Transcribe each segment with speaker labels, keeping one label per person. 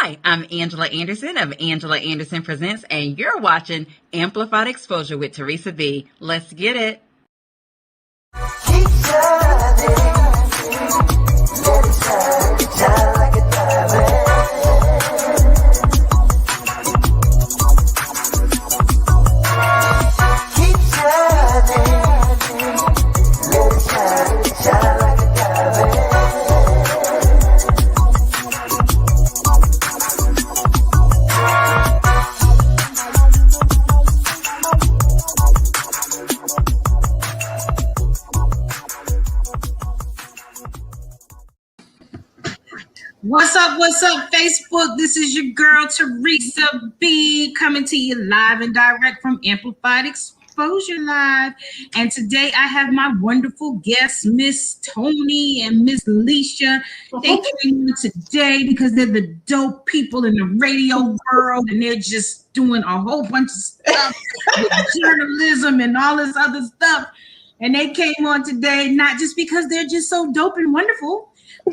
Speaker 1: Hi, I'm Angela Anderson of Angela Anderson Presents, and you're watching Amplified Exposure with Teresa B. Let's get it. Keep shining, let it shine like a diamond. Keep shining, let it shine like a diamond.
Speaker 2: What's up, Facebook? This is your girl, Teresa B, coming to you live and direct from Amplified Exposure Live. And today I have my wonderful guests, Miss Toni and Miss Lissha. They came in today because they're the dope people in the radio world, and they're just doing a whole bunch of stuff with journalism and all this other stuff. And they came on today not just because they're just so dope and wonderful,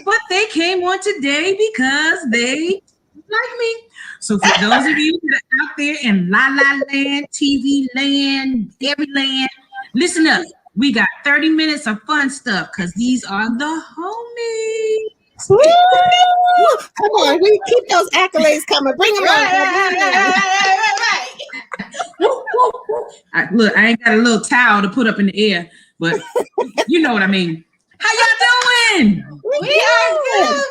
Speaker 2: but they came on today because they like me. So for those of you that are out there in La La Land, TV land, every land, listen up. We got 30 minutes of fun stuff because these are the homies.
Speaker 3: Woo! Come on, we keep those accolades coming. Bring them
Speaker 2: on. Look, I ain't got a little towel to put up in the air, but you know what I mean. How y'all doing?
Speaker 3: We are good.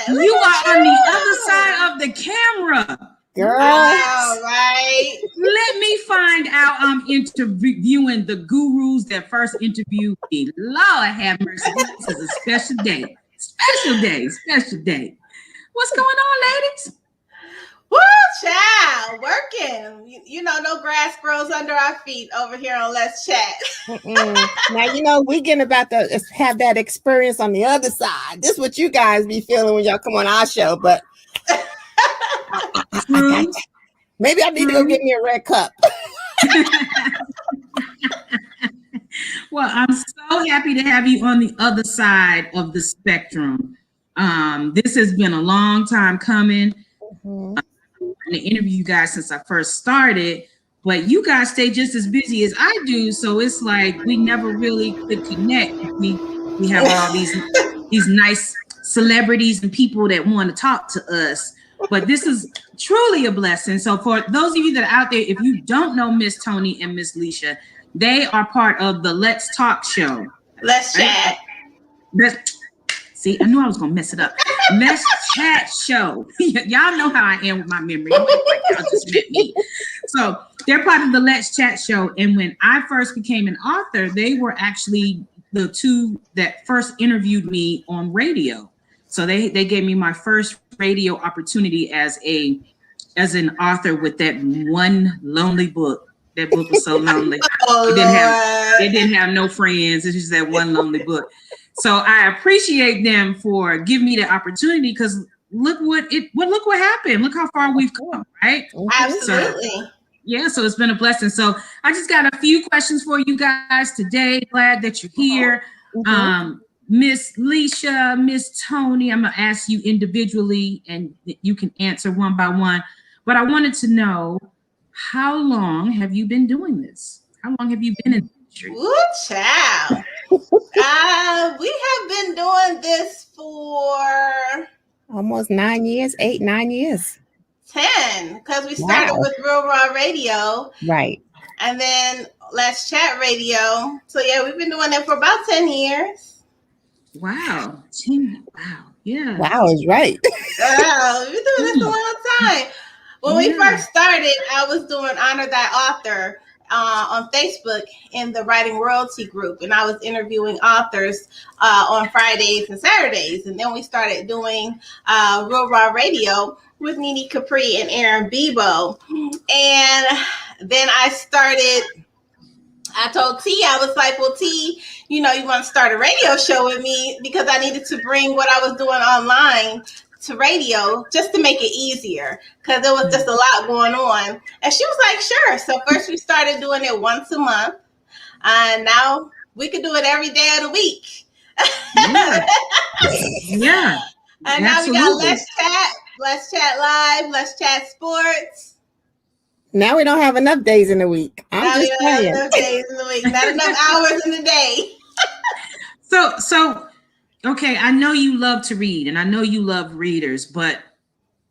Speaker 2: You are on the other side of the camera.
Speaker 3: Girl.
Speaker 4: All right.
Speaker 2: Let me find out I'm interviewing the gurus that first interviewed me. Lord have mercy. This is a special day. Special day. What's going on, ladies?
Speaker 4: Woo, child, working. You know, no grass grows under our feet over here on Let's Chat.
Speaker 3: Now, we getting about to have that experience on the other side. This is what you guys be feeling when y'all come on our show, but maybe I need to go get me a red cup.
Speaker 2: Well, I'm so happy to have you on the other side of the spectrum. This has been a long time coming. To interview you guys since I first started, but you guys stay just as busy as I do, so it's like we never really could connect. We have all these nice celebrities and people that want to talk to us, but this is truly a blessing. So for those of you that are out there, if you don't know Miss Toni and Miss Lissha, they are part of the Let's Talk show.
Speaker 4: Let's Chat.
Speaker 2: See, I knew I was gonna mess it up. Let's Chat show. Y'all know how I am with my memory. Like y'all just met me. So they're part of the Let's Chat show. And when I first became an author, they were actually the two that first interviewed me on radio. So they gave me my first radio opportunity as an author with that one lonely book. That book was so lonely. It didn't have no friends. It's just that one lonely book. So I appreciate them for giving me the opportunity because look what happened. Look how far we've come, right?
Speaker 4: Absolutely.
Speaker 2: So it's been a blessing. So I just got a few questions for you guys today. Glad that you're here. Miss Lissha, Miss Toni, I'm gonna ask you individually and you can answer one by one. But I wanted to know, how long have you been doing this? How long have you been in the industry?
Speaker 4: Ooh, child. We have been doing this for
Speaker 3: almost 9 years, 9 years.
Speaker 4: 10, because we started with Real Raw Radio.
Speaker 3: Right.
Speaker 4: And then Let's Chat Radio. So yeah, we've been doing it for about 10 years.
Speaker 2: Wow. 10. Wow. Yeah.
Speaker 3: Wow is right.
Speaker 4: We've been doing this a long time. When we first started, I was doing Honor Thy Author on Facebook in the Writing Royalty group, and I was interviewing authors on Fridays and Saturdays. And then we started doing Real Raw Radio with Nene Capri and Aaron Bebo. And then I told T, I was like, well, T, you want to start a radio show with me, because I needed to bring what I was doing online to radio just to make it easier, because there was just a lot going on. And she was like, sure. So first we started doing it once a month, and now we could do it every day of the week.
Speaker 2: Yeah.
Speaker 4: And now we got Let's Chat Let's chat live. Let's chat sports.
Speaker 3: Now we don't have enough days in the week. I'm just saying.
Speaker 4: Enough days in the week, not enough hours in the day.
Speaker 2: So, okay, I know you love to read, and I know you love readers, but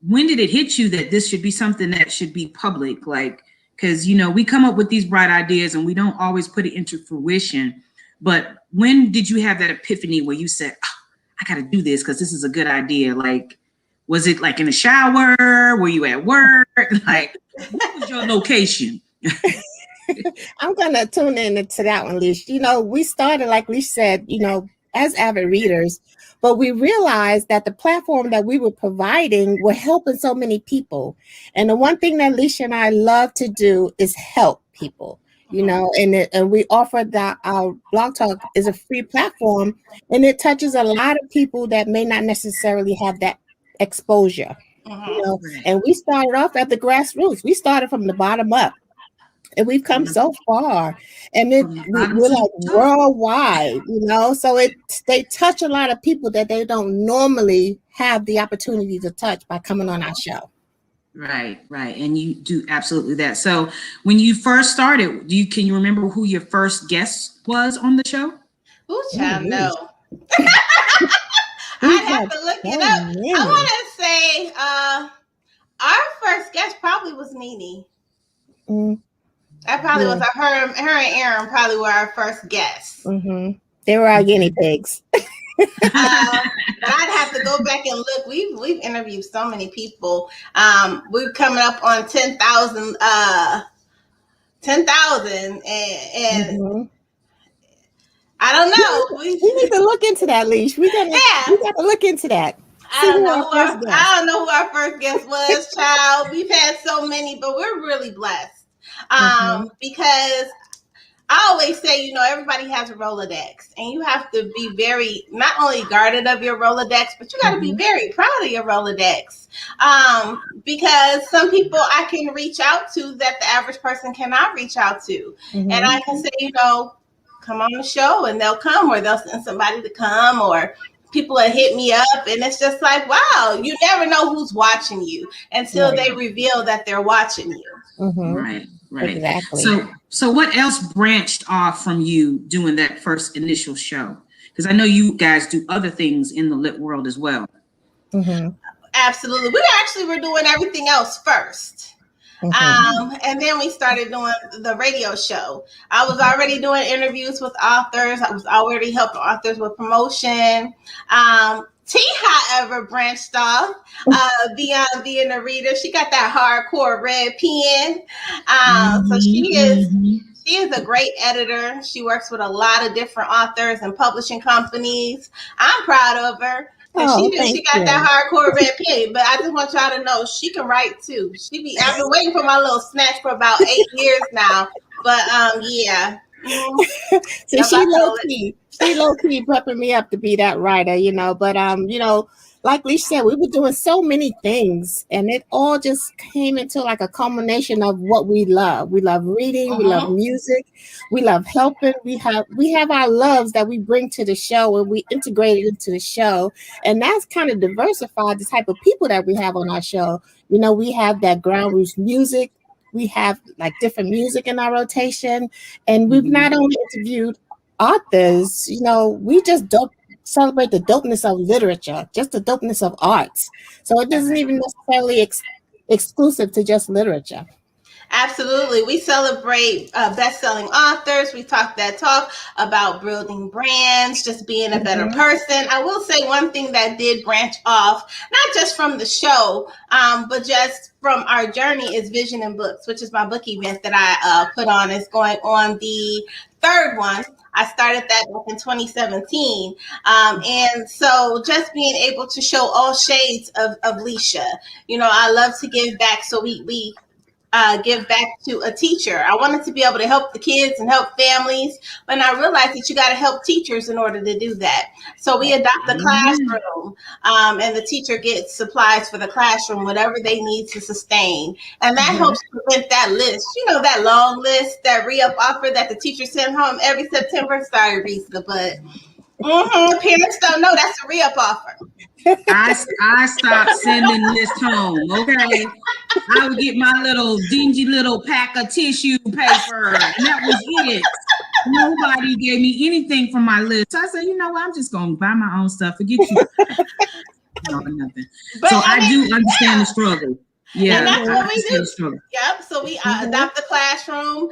Speaker 2: when did it hit you that this should be something that should be public? Like, because, you know, we come up with these bright ideas and we don't always put it into fruition. But when did you have that epiphany where you said, oh, I got to do this because this is a good idea? Like, was it like in the shower? Were you at work? Like, what was your location?
Speaker 3: I'm going to tune in to that one, Lissha. You know, we started, like Lissha said, you know, as avid readers, but we realized that the platform that we were providing were helping so many people. And the one thing that Lissha and I love to do is help people, you know, and we offer that our Blog Talk is a free platform, and it touches a lot of people that may not necessarily have that exposure, you know. And we started off at the grassroots. We started from the bottom up. And we've come so far, and we're like worldwide, you know. So they touch a lot of people that they don't normally have the opportunity to touch by coming on our show.
Speaker 2: Right, and you do absolutely that. So when you first started, can you remember who your first guest was on the show?
Speaker 4: Ooh, child, no. I'd have to look it up. I want to say our first guest probably was Nene. That probably was her and Aaron probably were our first guests.
Speaker 3: They were our guinea pigs.
Speaker 4: But I'd have to go back and look. We've interviewed so many people. We're coming up on 10,000 and I don't know.
Speaker 3: We need to look into that, Lissha. We got to look into that.
Speaker 4: I don't know who our first guest was, child. We've had so many, but we're really blessed. Because I always say, you know, everybody has a Rolodex, and you have to be very, not only guarded of your Rolodex, but you got to be very proud of your Rolodex. Because some people I can reach out to that the average person cannot reach out to. And I can say, you know, come on the show, and they'll come, or they'll send somebody to come, or people will hit me up, and it's just like, wow, you never know who's watching you until they reveal that they're watching you.
Speaker 2: Right.
Speaker 3: Exactly.
Speaker 2: So what else branched off from you doing that first initial show? Because I know you guys do other things in the lit world as well.
Speaker 4: Absolutely. We actually were doing everything else first. And then we started doing the radio show. I was already doing interviews with authors. I was already helping authors with promotion. T, however, branched off beyond being a reader. She got that hardcore red pen. So she is a great editor. She works with a lot of different authors and publishing companies. I'm proud of her. She got that hardcore red pen. But I just want y'all to know she can write too. I've been waiting for my little snatch for about 8 years now. But yeah.
Speaker 3: So she low key prepping me up to be that writer, you know. But you know, like Lissha said, we were doing so many things, and it all just came into like a culmination of what we love. We love reading, we love music, we love helping. We have our loves that we bring to the show, and we integrate it into the show, and that's kind of diversified the type of people that we have on our show. You know, we have that ground roots music. We have like different music in our rotation, and we've not only interviewed authors, you know, we just don't celebrate the dopeness of literature, just the dopeness of arts. So it doesn't even necessarily exclusive to just literature.
Speaker 4: Absolutely. We celebrate best-selling authors. We talk that talk about building brands, just being a better person. I will say one thing that did branch off, not just from the show, but just from our journey is Vision and Books, which is my book event that I put on. It's going on the third one. I started that back in 2017. And so just being able to show all shades of Lissha. You know, I love to give back. So we give back to a teacher. I wanted to be able to help the kids and help families, but I realized that you got to help teachers in order to do that. So we adopt the classroom, and the teacher gets supplies for the classroom, whatever they need to sustain. And that helps prevent that list, you know, that long list, that re-up offer that the teacher sent home every September. Sorry, Risa, but parents don't know that's a re-up offer.
Speaker 2: I stopped sending lists home. Okay, I would get my little dingy little pack of tissue paper, and that was it. Nobody gave me anything from my list. So I said, you know what? I'm just gonna buy my own stuff. Forget you. No, nothing.
Speaker 4: But
Speaker 2: so I do understand the struggle. Yeah,
Speaker 4: and that's what we do.
Speaker 2: Struggle.
Speaker 4: Yep. So we adopt the classroom.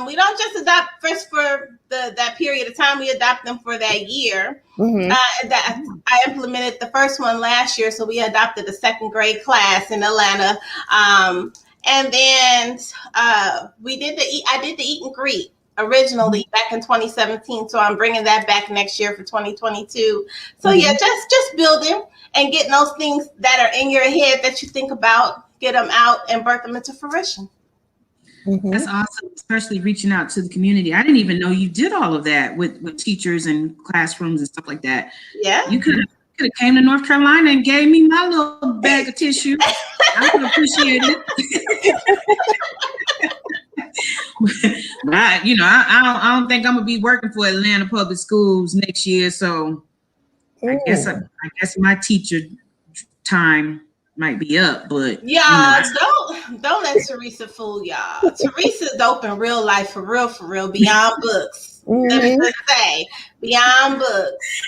Speaker 4: We don't just adopt first for that period of time. We adopt them for that year. That I implemented the first one last year, so we adopted the second grade class in Atlanta. And then we did I did the eat and greet originally back in 2017. So I'm bringing that back next year for 2022. So yeah, just building and getting those things that are in your head that you think about, get them out and birth them into fruition.
Speaker 2: That's awesome, especially reaching out to the community. I didn't even know you did all of that with teachers and classrooms and stuff like that.
Speaker 4: Yeah.
Speaker 2: You could have came to North Carolina and gave me my little bag of tissue. I would appreciate it. But I don't think I'm gonna be working for Atlanta Public Schools next year. So I guess my teacher time might be up, but
Speaker 4: don't let Teresa fool y'all. Teresa's dope in real life, for real, beyond books. Let me just say, beyond books.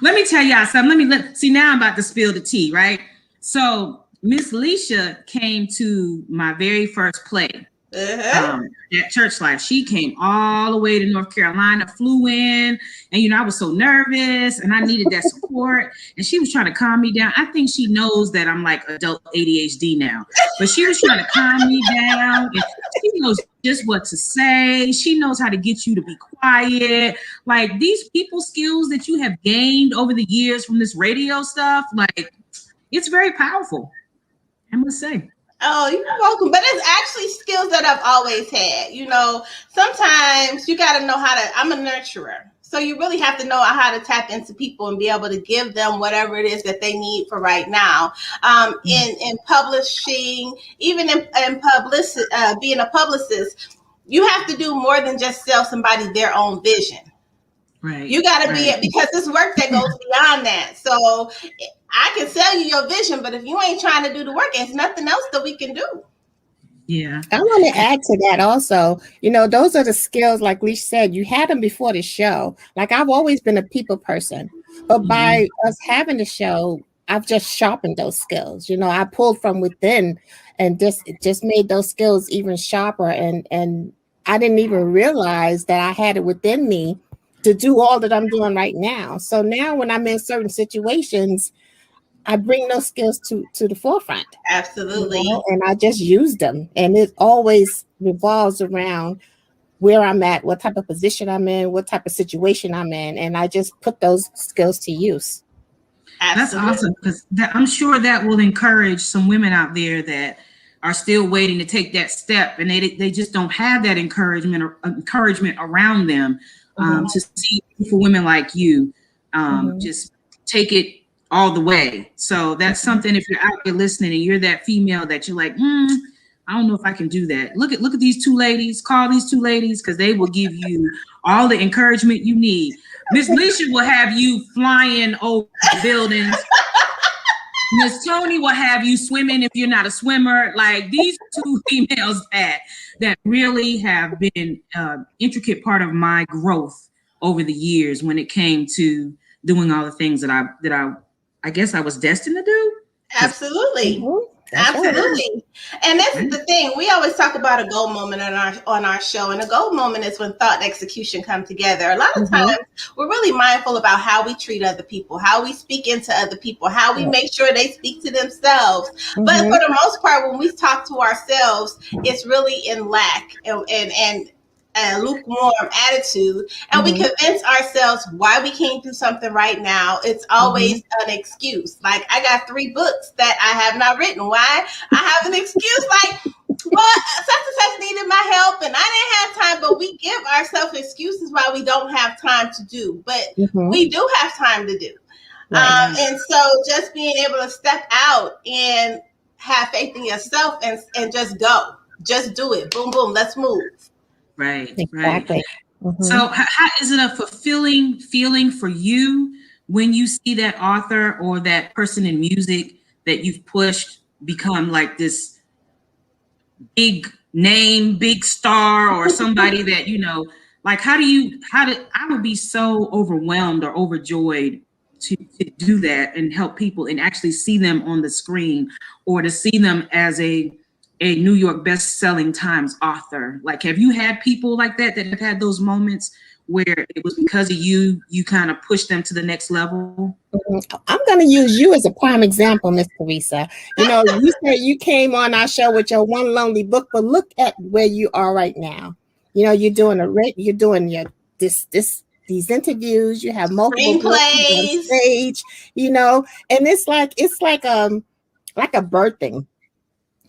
Speaker 2: Let me tell y'all something. See, now I'm about to spill the tea, right? So Miss Lissha came to my very first play. At Church Life. She came all the way to North Carolina, flew in, and I was so nervous and I needed that support, and she was trying to calm me down. I think she knows that I'm like adult ADHD now, but she was trying to calm me down, and she knows just what to say. She knows how to get you to be quiet. Like, these people skills that you have gained over the years from this radio stuff, like, it's very powerful, I must say.
Speaker 4: Oh, you're welcome. But it's actually skills that I've always had. Sometimes you got to know I'm a nurturer. So you really have to know how to tap into people and be able to give them whatever it is that they need for right now. In publishing, even in publicity, being a publicist, you have to do more than just sell somebody their own vision.
Speaker 2: Right.
Speaker 4: You got to be it, because it's work that goes beyond that. So I can sell you your vision, but if you ain't trying to do the work, there's nothing else that we can do.
Speaker 2: Yeah.
Speaker 3: I want to add to that also. Those are the skills, like Lissha said, you had them before the show. Like, I've always been a people person, but by us having the show, I've just sharpened those skills. I pulled from within and just made those skills even sharper. And I didn't even realize that I had it within me to do all that I'm doing right now. So now when I'm in certain situations, I bring those skills to the forefront.
Speaker 4: Absolutely.
Speaker 3: And I just use them. And it always revolves around where I'm at, what type of position I'm in, what type of situation I'm in. And I just put those skills to use.
Speaker 4: Absolutely.
Speaker 2: That's awesome, because I'm sure that will encourage some women out there that are still waiting to take that step, and they just don't have that encouragement around them to see for women like you just take it all the way. So that's something, if you're out there listening and you're that female that you're like, I don't know if I can do that. Look at these two ladies. Call these two ladies, because they will give you all the encouragement you need. Miss Lissha will have you flying over buildings. Miss Toni will have you swimming if you're not a swimmer. Like, these two females that really have been intricate part of my growth over the years when it came to doing all the things that I guess I was destined to do.
Speaker 4: Absolutely. Absolutely. And this is the thing. We always talk about a goal moment on our show. And a goal moment is when thought and execution come together. A lot of times we're really mindful about how we treat other people, how we speak into other people, how we make sure they speak to themselves. But for the most part, when we talk to ourselves, it's really in lack and a lukewarm attitude, and we convince ourselves why we can't do something right now. It's always an excuse. Like, I got 3 books that I have not written. Why? I have an excuse, like, well, such and such needed my help and I didn't have time. But we give ourselves excuses why we don't have time to do, but we do have time to do. And so just being able to step out and have faith in yourself and just go, just do it. Boom, boom, let's move.
Speaker 2: Right.
Speaker 3: Exactly.
Speaker 2: So how is it a fulfilling feeling for you when you see that author or that person in music that you've pushed become like this big name, big star, or somebody that, you know, like I would be so overwhelmed or overjoyed to do that and help people and actually see them on the screen, or to see them as a New York best-selling Times author. Like, have you had people like that have had those moments where it was because of you kind of pushed them to the next level?
Speaker 3: I'm going to use you as a prime example, Miss Teresa. You know, you said you came on our show with your one lonely book, but look at where you are right now. You know, you're doing these interviews. You have multiple books on stage. You know, and it's like a birthing.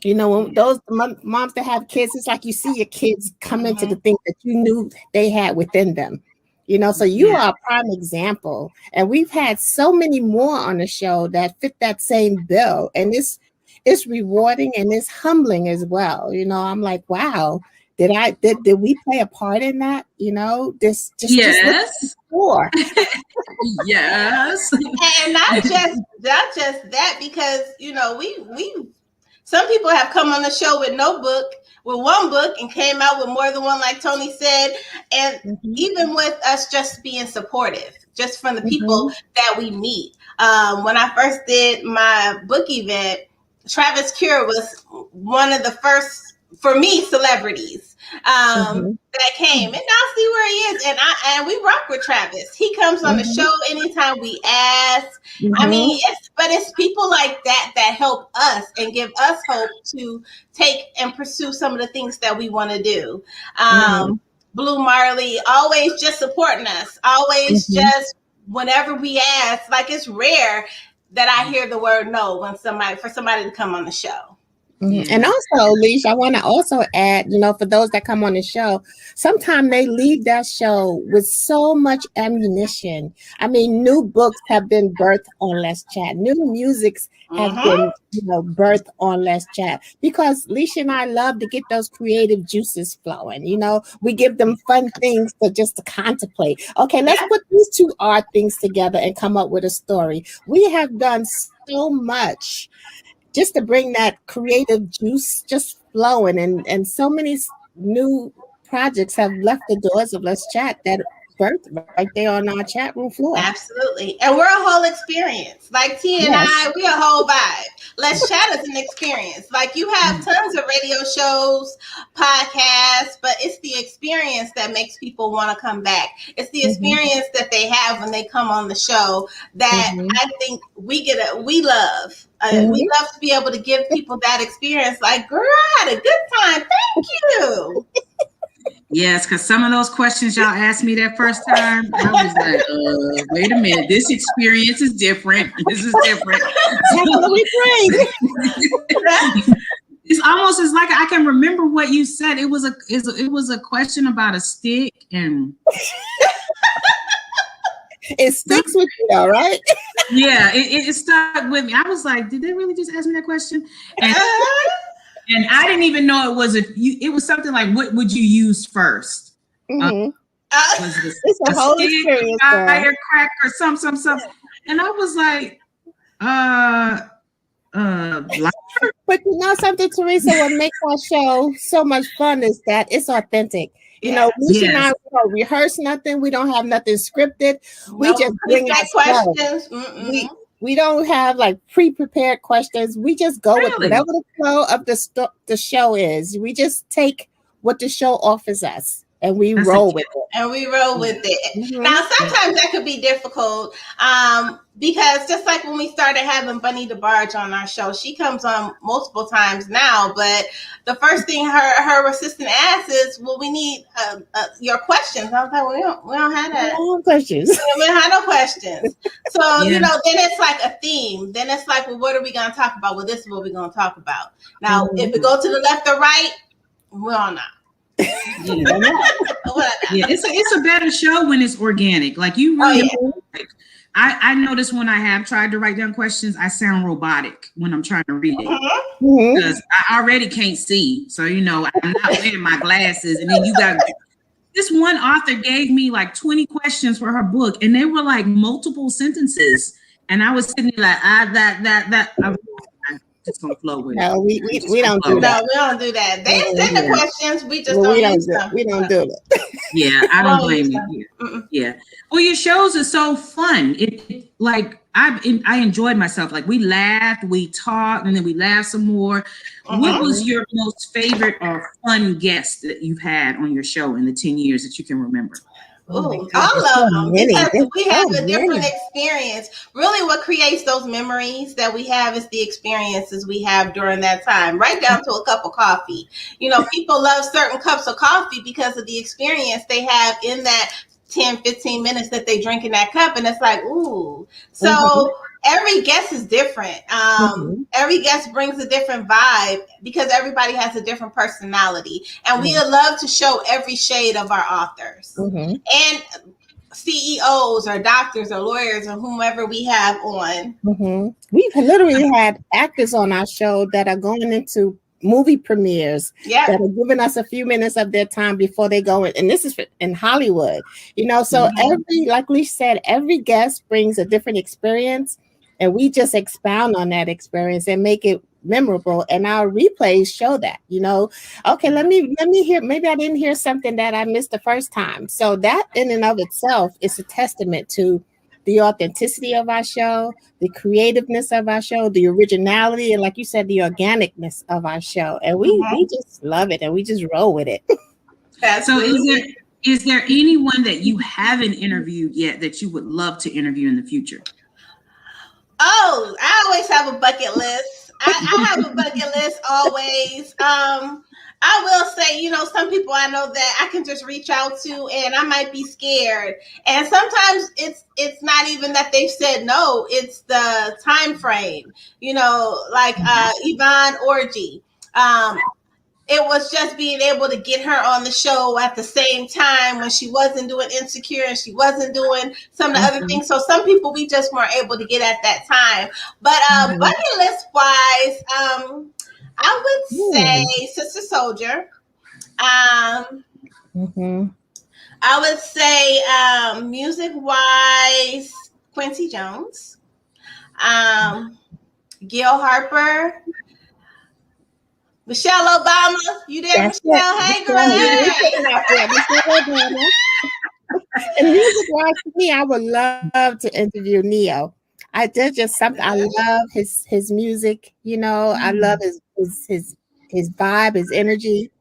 Speaker 3: You know, when those moms that have kids, it's like you see your kids come into the thing that you knew they had within them. You know, so you are a prime example. And we've had so many more on the show that fit that same bill. And it's rewarding and it's humbling as well. You know, I'm like, wow, did we play a part in that? You know, yes.
Speaker 2: Yes.
Speaker 4: And not just that, because, you know, we some people have come on the show with one book and came out with more than one, like Toni said. And even with us just being supportive, just from the people that we meet. When I first did my book event, Travis Cure was one of the first, for me, celebrities that came. And now see where he is. And we rock with Travis. He comes on the show anytime we ask. I mean, it's people like that help us and give us hope to take and pursue some of the things that we want to do. Blue Marley, always just supporting us. Always just whenever we ask, like, it's rare that I hear the word no for somebody to come on the show.
Speaker 3: And also, Lissha, I want to also add, you know, for those that come on the show, sometimes they leave that show with so much ammunition. I mean, new books have been birthed on Let's Chat. New musics have been, you know, birthed on Let's Chat, because Lissha and I love to get those creative juices flowing. You know, we give them fun things to contemplate. Okay, let's put these two art things together and come up with a story. We have done so much just to bring that creative juice just flowing, and so many new projects have left the doors of Let's Chat that birthed right there on our chat room floor.
Speaker 4: Absolutely. And we're a whole experience. Like T and I, we a whole vibe. Let's Chat is an experience. Like, you have tons of radio shows, podcasts, but it's the experience that makes people want to come back. It's the experience that they have when they come on the show that I think we love. We love to be able to give people that experience. Like, girl, I had a good time. Thank you.
Speaker 2: Yes, because some of those questions y'all asked me that first time, I was like, wait a minute, this experience is different. This is different. It's almost as like I can remember what you said. It was a question about a stick, and
Speaker 3: it sticks with you, though, right?
Speaker 2: Yeah, it stuck with me. I was like, did they really just ask me that question? And I didn't even know it was something like, what would you use first? Was this
Speaker 3: it's a whole
Speaker 2: stick,
Speaker 3: experience,
Speaker 2: a firecracker, or some. And I was like,
Speaker 3: but you know something, Teresa, what makes our show so much fun is that it's authentic. You know, Lissha and I, we don't rehearse nothing. We don't have nothing scripted. We just bring our questions. We don't have like pre-prepared questions. We just go with whatever the flow of the show is. We just take what the show offers us and we roll with it.
Speaker 4: Now, sometimes that could be difficult because just like when we started having Bunny DeBarge on our show, she comes on multiple times now, but the first thing her assistant asks is, well, we need your questions. I was like, we don't have that.
Speaker 3: We don't have questions.
Speaker 4: We don't have no questions. So, you know, then it's like a theme. Then it's like, well, what are we going to talk about? Well, this is what we're going to talk about. Now, if we go to the left or right, we don't know.
Speaker 2: It's a better show when it's organic. Like, you really I notice when I have tried to write down questions, I sound robotic when I'm trying to read it because I already can't see. So, you know, I'm not wearing my glasses, and then you got this one author gave me like 20 questions for her book, and they were like multiple sentences. And I was sitting there like, that. I'm just gonna flow with it.
Speaker 3: No, we don't do that.
Speaker 4: No, we don't do that. They send the questions, we just
Speaker 3: Well,
Speaker 4: don't use them.
Speaker 3: We don't do it.
Speaker 2: Yeah, I don't blame you. Yeah. Well, your shows are so fun. It like I enjoyed myself. Like we laughed, we talked, and then we laughed some more. What was your most favorite or fun guest that you've had on your show in the 10 years that you can remember?
Speaker 4: Ooh, all of them, because we have a different experience. Really, what creates those memories that we have is the experiences we have during that time, right down to a cup of coffee. You know, people love certain cups of coffee because of the experience they have in that 10, 15 minutes that they drink in that cup. And it's like, ooh. So every guest is different. Every guest brings a different vibe because everybody has a different personality. And we love to show every shade of our authors. And CEOs or doctors or lawyers or whomever we have on.
Speaker 3: We've literally had actors on our show that are going into movie premieres that are giving us a few minutes of their time before they go in. And this is in Hollywood, you know, so every, like Lissha said, every guest brings a different experience, and we just expound on that experience and make it memorable. And our replays show that, you know, okay, let me hear, maybe I didn't hear something that I missed the first time. So that in and of itself is a testament to the authenticity of our show, the creativeness of our show, the originality, and like you said, the organicness of our show. And we just love it, and we just roll with it.
Speaker 2: So is there anyone that you haven't interviewed yet that you would love to interview in the future?
Speaker 4: Oh, I always have a bucket list. I have a bucket list always. I will say, you know, some people I know that I can just reach out to, and I might be scared. And sometimes it's not even that they've said no, it's the time frame. You know, like Yvonne Orji. It was just being able to get her on the show at the same time when she wasn't doing Insecure and she wasn't doing some of the other things. So some people we just weren't able to get at that time. But bucket list wise, I would say Sister Soldier. I would say music wise, Quincy Jones, Gil Harper, Michelle Obama. You there,
Speaker 3: That's
Speaker 4: Michelle? Hey, girl.
Speaker 3: And music wise, for me, I would love to interview Neo. Did just something. I love his music. You know, I love his vibe, his energy.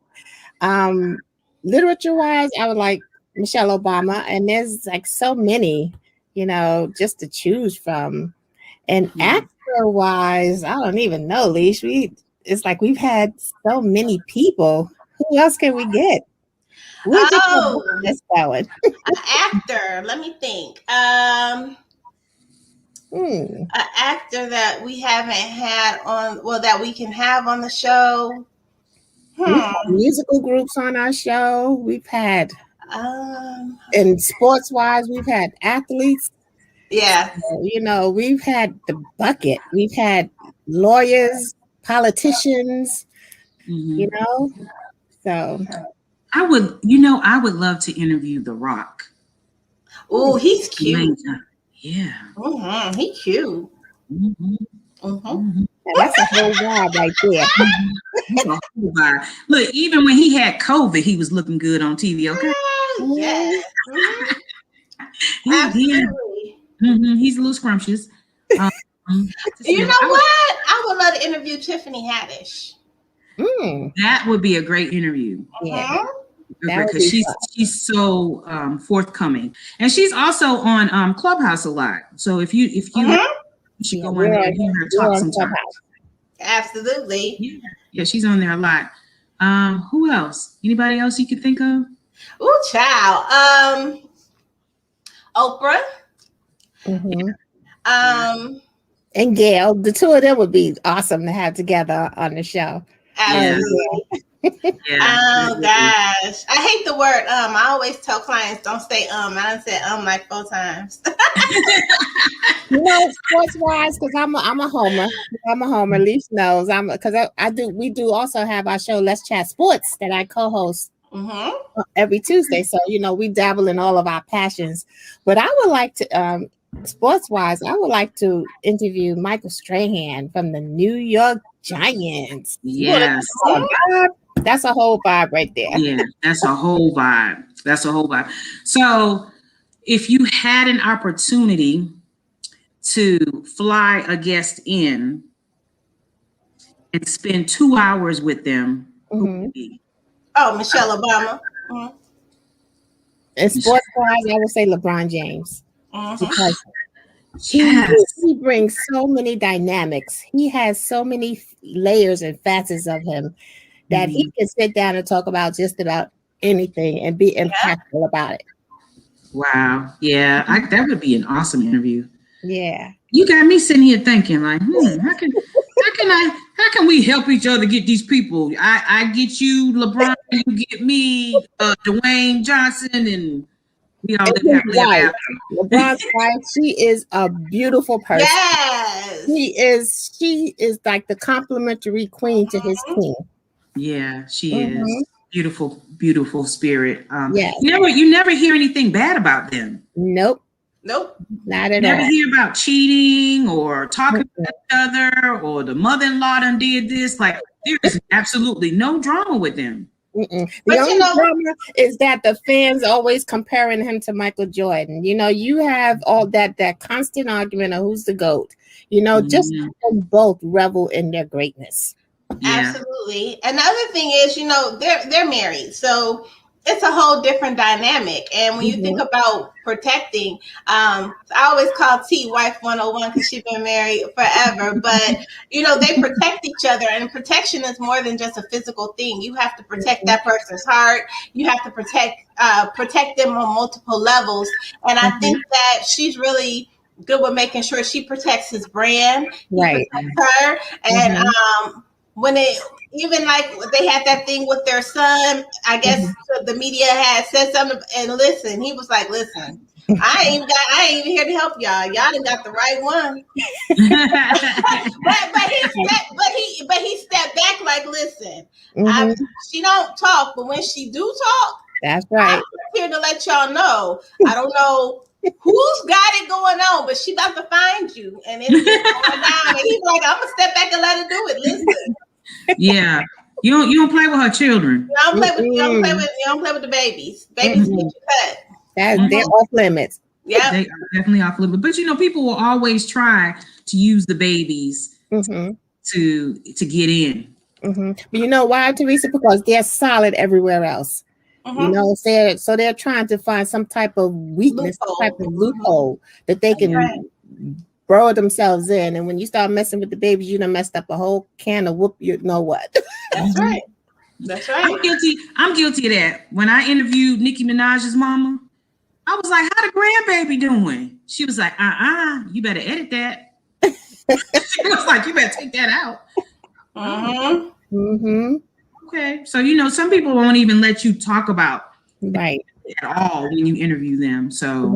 Speaker 3: Literature wise, I would like Michelle Obama, and there's like so many, you know, just to choose from. And actor wise, I don't even know, Lissha. It's like we've had so many people. Who else can we get? Let's go. An
Speaker 4: actor. Let me think. An actor that we haven't had on, well, that we can have on the show.
Speaker 3: We've had musical groups on our show. We've had, and sports wise, we've had athletes.
Speaker 4: Yeah.
Speaker 3: So, you know, we've had the bucket. We've had lawyers, politicians, you know. So
Speaker 2: I would love to interview The Rock.
Speaker 4: Oh, he's cute.
Speaker 2: Yeah.
Speaker 4: He's cute.
Speaker 3: That's a whole vibe right there.
Speaker 2: Look, even when he had COVID, he was looking good on TV. Okay.
Speaker 4: Yes.
Speaker 2: Absolutely. He's a little scrumptious.
Speaker 4: You know what? I would love to interview Tiffany Haddish.
Speaker 2: That would be a great interview.
Speaker 3: Yeah.
Speaker 2: Because she's so forthcoming, and she's also on Clubhouse a lot. So if you should go on there and hear her talk sometime.
Speaker 4: Absolutely.
Speaker 2: Yeah, she's on there a lot. Who else? Anybody else you could think of?
Speaker 4: Ooh, child. Oprah.
Speaker 3: And Gail. The two of them would be awesome to have together on the show.
Speaker 4: Absolutely. Oh gosh, I hate the word I always tell clients don't say I done said like 4 times.
Speaker 3: You know, sports wise, because I'm a homer. Lissha knows because we do also have our show Let's Chat Sports that I co-host every Tuesday. So, we dabble in all of our passions. But I would like to, sports-wise, I would like to interview Michael Strahan from the New York Giants.
Speaker 2: Yes.
Speaker 3: That's a whole vibe right there.
Speaker 2: Yeah, that's a whole vibe. So if you had an opportunity to fly a guest in and spend 2 hours with them, who would it be?
Speaker 4: Oh, Michelle Obama.
Speaker 3: And sports-wise, I would say LeBron James. Because
Speaker 2: Yes.
Speaker 3: he brings so many dynamics. He has so many layers and facets of him that he can sit down and talk about just about anything and be impactful about it.
Speaker 2: Wow. Yeah, that would be an awesome interview.
Speaker 3: Yeah.
Speaker 2: You got me sitting here thinking like, how can we help each other get these people? I get you, LeBron, you get me, Dwayne Johnson, and we all live happily ever after.
Speaker 3: LeBron's wife, she is a beautiful person.
Speaker 4: Yes.
Speaker 3: She is like the complimentary queen to his king.
Speaker 2: Yeah, she is. Beautiful, beautiful spirit.
Speaker 3: Yes.
Speaker 2: You never hear anything bad about them.
Speaker 3: Nope. Not at all.
Speaker 2: Never hear about cheating or talking to each other or the mother-in-law done did this. Like, there is absolutely no drama with them.
Speaker 3: The only drama is that the fans always comparing him to Michael Jordan. You have all that constant argument of who's the GOAT. Just them both revel in their greatness.
Speaker 4: Yeah. Absolutely. Another thing is, they're married, so it's a whole different dynamic. And when you think about protecting, I always call T wife 101 because she's been married forever. But they protect each other, and protection is more than just a physical thing. You have to protect that person's heart. You have to protect them on multiple levels. And I think that she's really good with making sure she protects his brand,
Speaker 3: right?
Speaker 4: Protects her, and when even like they had that thing with their son, I guess the media had said something, and listen, he was like, "Listen, I ain't even here to help y'all. Y'all done got the right one." but he stepped back like, "Listen, she don't talk, but when she do talk,
Speaker 3: that's right.
Speaker 4: I'm here to let y'all know. I don't know who's got it going on, but she about to find you, and it's going down." And he's like, "I'm gonna step back and let her do it. Listen."
Speaker 2: Yeah, you don't play with her children.
Speaker 4: You don't play with the babies. Babies get you cut.
Speaker 3: They're off limits.
Speaker 4: Yeah,
Speaker 2: they are definitely off limits. But people will always try to use the babies to get in.
Speaker 3: But you know why, Teresa? Because they're solid everywhere else. So they're trying to find some type of weakness, some type of loophole that they can burrow themselves in. And when you start messing with the babies, you done messed up a whole can of whoop. You know what?
Speaker 4: That's right. That's right.
Speaker 2: I'm guilty of that. When I interviewed Nicki Minaj's mama, I was like, "How the grandbaby doing?" She was like, "You better edit that." She was like, "You better take that out." Okay, so some people won't even let you talk about
Speaker 3: right
Speaker 2: at all when you interview them. So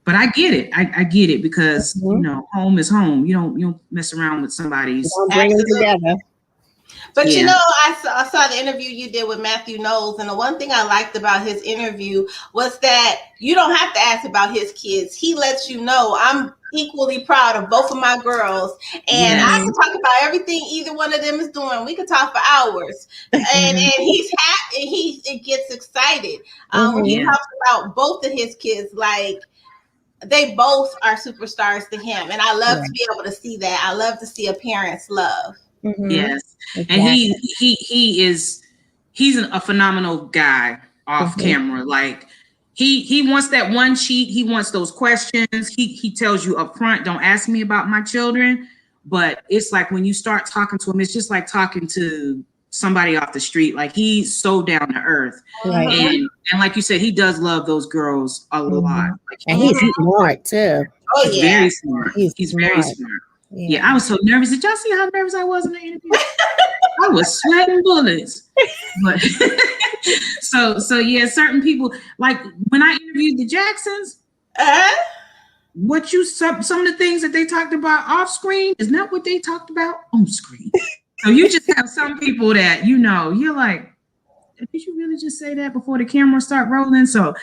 Speaker 2: but I get it. I get it because home is home. You don't mess around with somebody's.
Speaker 3: Bring them together.
Speaker 4: But I saw the interview you did with Matthew Knowles, and the one thing I liked about his interview was that you don't have to ask about his kids. He lets you know, I'm equally proud of both of my girls, and I can talk about everything either one of them is doing. We could talk for hours, and he's happy. He gets excited when he talks about both of his kids. Like, they both are superstars to him, and I love to be able to see that. I love to see a parent's love.
Speaker 2: Yes, and he's a phenomenal guy off camera. Like, he wants that one sheet. He wants those questions. He tells you up front, "Don't ask me about my children." But it's like when you start talking to him, it's just like talking to somebody off the street. Like, he's so down to earth, and like you said, he does love those girls a lot. Like,
Speaker 3: and he's smart too.
Speaker 4: Oh,
Speaker 2: he's very smart. He's very smart. Yeah, I was so nervous. Did y'all see how nervous I was in the interview? I was sweating bullets. But so yeah, certain people, like when I interviewed the Jacksons, some of the things that they talked about off screen is not what they talked about on screen. So you just have some people that you're like, did you really just say that before the camera start rolling? So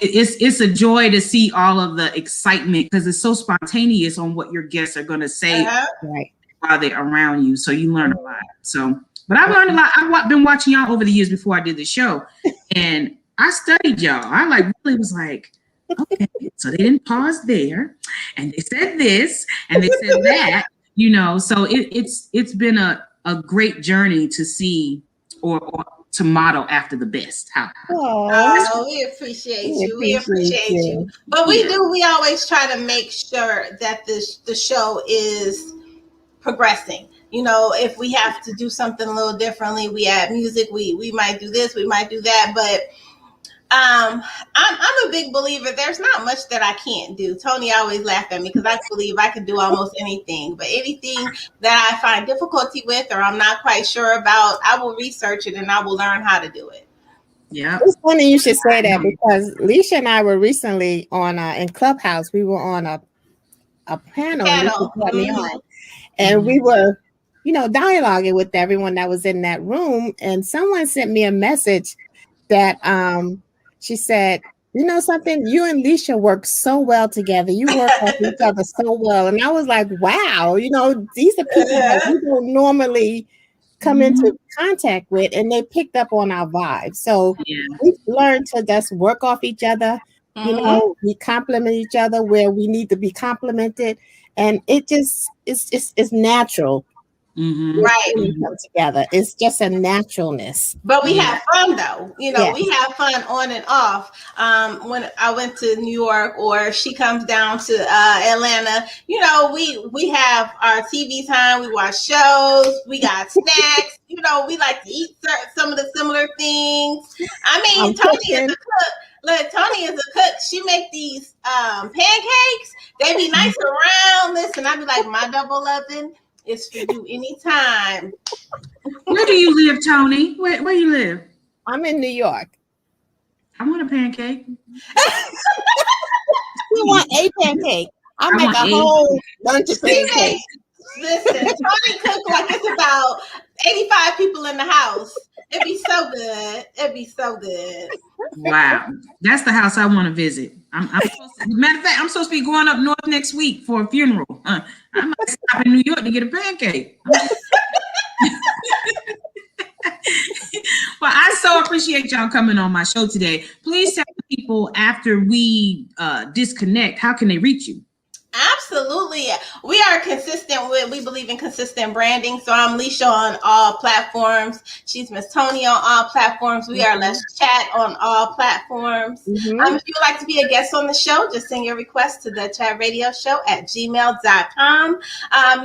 Speaker 2: it's a joy to see all of the excitement because it's so spontaneous on what your guests are going to say while they're around you. So you learn a lot. So, but I've learned a lot. I've been watching y'all over the years before I did the show, and I studied y'all. I really was like, okay, so they didn't pause there, and they said this, and they said that, So it's been a great journey to see or to model after the best.
Speaker 4: Oh, we appreciate you. We appreciate you. But we always try to make sure that the show is progressing. If we have to do something a little differently, we add music, we might do this, we might do that. But I'm a big believer. There's not much that I can't do. Toni always laughed at me because I believe I can do almost anything. But anything that I find difficulty with or I'm not quite sure about, I will research it and I will learn how to do it.
Speaker 2: Yeah,
Speaker 3: it's funny you should say that because Lissha and I were recently on in Clubhouse. We were on a panel. And we were, dialoguing with everyone that was in that room. And someone sent me a message that she said, something, you and Lissha work so well together. You work with each other so well. And I was like, wow, these are people that we don't normally come into contact with, and they picked up on our vibe. So we've learned to just work off each other. We compliment each other where we need to be complimented. And it just it's natural.
Speaker 4: Right.
Speaker 3: Come together. It's just a naturalness.
Speaker 4: But we have fun though. We have fun on and off. When I went to New York or she comes down to Atlanta, we have our TV time, we watch shows, we got snacks, we like to eat some of the similar things. I mean, Toni is a cook. Look, Toni is a cook. She make these pancakes. They be nice and round. Listen, I be like, my double oven is for you anytime.
Speaker 2: Where do you live, Toni? Where you live?
Speaker 3: I'm in New York.
Speaker 2: I want a pancake.
Speaker 3: You want a pancake? I'll make a whole bunch of pancakes.
Speaker 4: Listen, Toni cooks like it's about 85 people in the house. It'd be so good. It'd be so good.
Speaker 2: Wow. That's the house I want to visit. Matter of fact, I'm supposed to be going up north next week for a funeral. I might stop in New York to get a pancake. Well, I so appreciate y'all coming on my show today. Please tell people after we disconnect, how can they reach you?
Speaker 4: Absolutely. We are consistent we believe in consistent branding. So I'm Lissha on all platforms. She's Miss Toni on all platforms. We are Let's Chat on all platforms. If you would like to be a guest on the show, just send your request to thechatradioshow@gmail.com.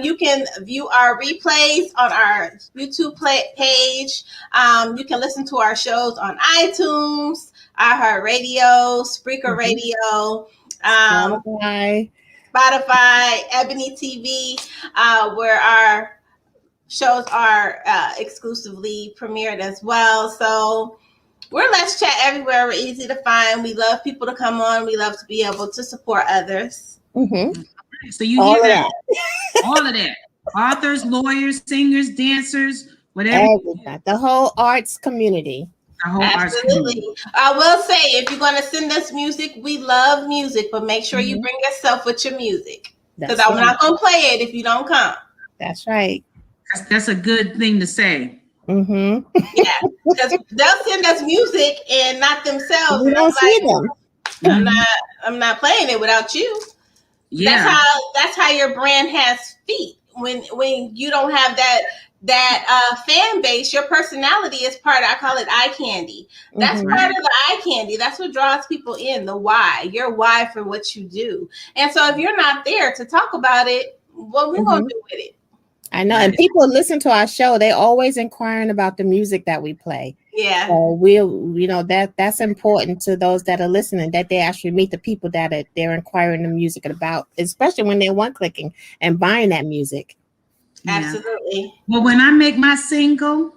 Speaker 4: You can view our replays on our YouTube page. You can listen to our shows on iTunes, iHeartRadio, Spreaker Radio, Spotify, Ebony TV, where our shows are exclusively premiered as well. So we're Let's Chat everywhere. We're easy to find. We love people to come on. We love to be able to support others.
Speaker 2: So you hear that? All of that. Authors, lawyers, singers, dancers, whatever.
Speaker 3: The whole arts community.
Speaker 4: Absolutely. I will say, if you're going to send us music, we love music, but make sure you bring yourself with your music, because I'm not going to play it if you don't come.
Speaker 3: That's right.
Speaker 2: That's a good thing to say.
Speaker 4: Yeah, because they'll send us music and not themselves.
Speaker 3: We don't see them.
Speaker 4: I'm not playing it without you.
Speaker 2: Yeah,
Speaker 4: that's how your brand has feet. When you don't have that fan base, your personality is part of, I call it eye candy. That's part of the eye candy. That's what draws people in, the why, your why for what you do. And so if you're not there to talk about it, what we're going to do with it?
Speaker 3: I know. And people listen to our show, they always inquiring about the music that we play.
Speaker 4: Yeah.
Speaker 3: So that's important to those that are listening, that they actually meet the people that they're inquiring the music about, especially when they're one-clicking and buying that music.
Speaker 4: Absolutely.
Speaker 2: Well, when I make my single,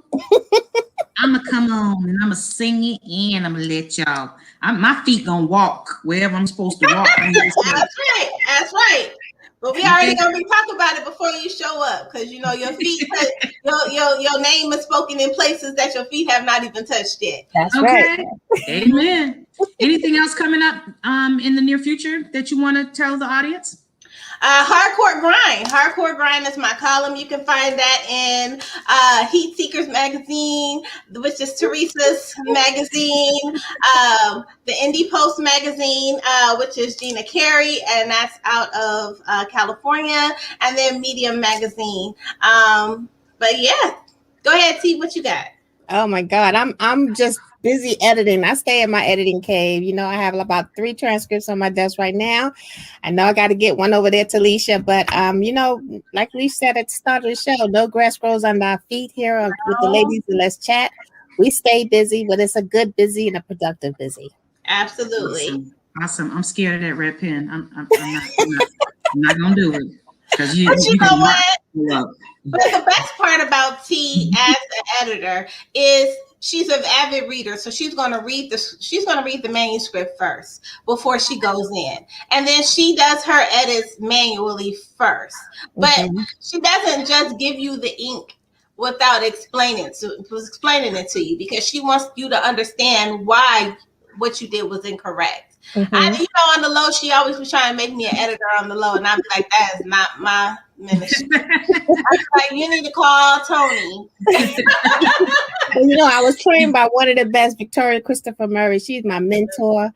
Speaker 2: I'm gonna come on and I'm gonna sing it and I'm gonna let y'all. My feet gonna walk wherever I'm supposed to walk.
Speaker 4: That's right. But we already gonna be talking about it before you show up, because your feet, your name is spoken in places that your feet have not even touched yet.
Speaker 3: That's
Speaker 2: okay.
Speaker 3: right.
Speaker 2: Amen. Anything else coming up in the near future that you want to tell the audience?
Speaker 4: Hardcore Grind is my column. You can find that in Heat Seekers magazine, which is Teresa's magazine, the Indie Post magazine, which is Gina Carey, and that's out of California, and then Medium magazine. But yeah, go ahead, T, what you got?
Speaker 3: Oh my God, I'm just busy editing. I stay in my editing cave. I have about 3 transcripts on my desk right now. I know I got to get one over there to Lissha, but like Lissha said at the start of the show, no grass grows under our feet here with the ladies, and let's chat. We stay busy, but it's a good busy and a productive busy.
Speaker 4: Absolutely.
Speaker 2: Awesome. I'm scared of that red pen. I'm not gonna do it, because you
Speaker 4: know what? But the best part about T as an editor is she's an avid reader, so she's going to read the manuscript first before she goes in, and then she does her edits manually first. But she doesn't just give you the ink without explaining it to you, because she wants you to understand why what you did was incorrect. On the low, she always was trying to make me an editor on the low, and I'd be like, that is not my ministry. I was like, you need to call Toni.
Speaker 3: I was trained by one of the best, Victoria Christopher Murray. She's my mentor,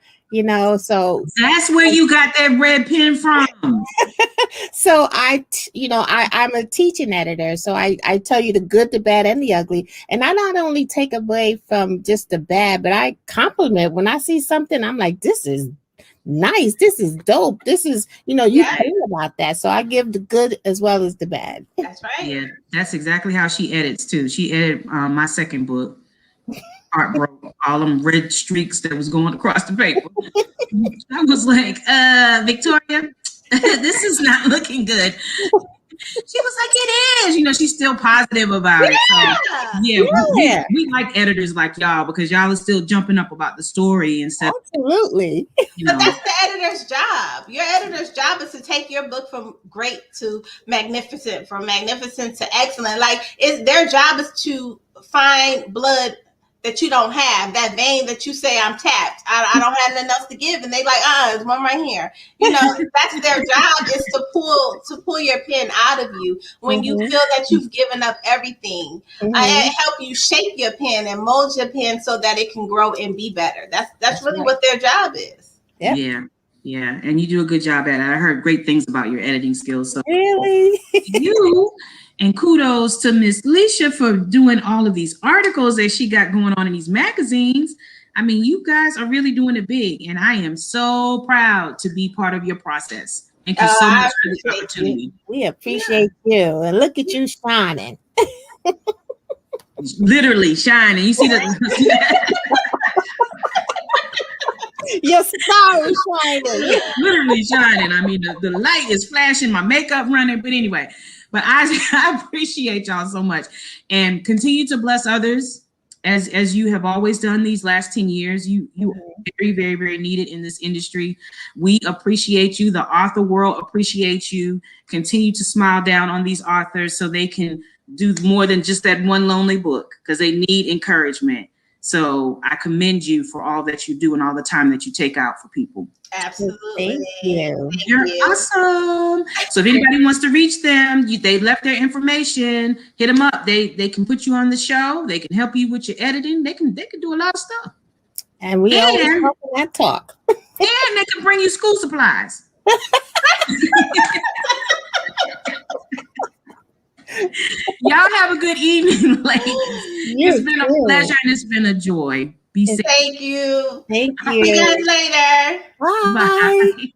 Speaker 3: so
Speaker 2: that's where you got that red pen from.
Speaker 3: So I'm a teaching editor, so I tell you the good, the bad, and the ugly, and I not only take away from just the bad, but I compliment when I see something. I'm like, this is nice, this is dope, this is you care about that, so I give the good as well as the bad.
Speaker 4: That's right.
Speaker 2: Yeah, that's exactly how she edits too. She edited my second book, Heartbroken, all them red streaks that was going across the paper. I was like, Victoria, this is not looking good. She was like, it is. She's still positive about it. So we like editors like y'all, because y'all are still jumping up about the story instead.
Speaker 3: Absolutely.
Speaker 4: But that's the editor's job. Your editor's job is to take your book from great to magnificent, from magnificent to excellent. Like, their job is to find blood that you don't have, that vein that you say I'm tapped. I don't have nothing else to give, and they like, there's one right here. That's their job, is to pull your pen out of you when you feel that you've given up everything, and help you shape your pen and mold your pen so that it can grow and be better. That's really what their job is.
Speaker 2: Yep. Yeah, and you do a good job at it. I heard great things about your editing skills. So
Speaker 3: really,
Speaker 2: and kudos to Miss Lissha for doing all of these articles that she got going on in these magazines. I mean, you guys are really doing it big, and I am so proud to be part of your process. Thank you so much for this opportunity.
Speaker 3: We appreciate you, and look at you shining.
Speaker 2: Literally shining. You see that?
Speaker 3: Your star is shining.
Speaker 2: Literally shining. I mean, the light is flashing, my makeup running. But anyway, I appreciate y'all so much, and continue to bless others as you have always done these last 10 years. You are very, very, very needed in this industry. We appreciate you. The author world appreciates you. Continue to smile down on these authors so they can do more than just that one lonely book, because they need encouragement. So I commend you for all that you do and all the time that you take out for people.
Speaker 4: Absolutely.
Speaker 3: Thank you.
Speaker 2: You're awesome. So if anybody wants to reach them, they left their information. Hit them up. They can put you on the show. They can help you with your editing. They can do a lot of stuff.
Speaker 3: And we always talk.
Speaker 2: And they can bring you school supplies. Y'all have a good evening, ladies. It's been a pleasure and it's been a joy. Be safe.
Speaker 4: Thank you.
Speaker 3: Thank
Speaker 4: See
Speaker 3: you.
Speaker 4: you guys later.
Speaker 3: Bye.
Speaker 2: Bye.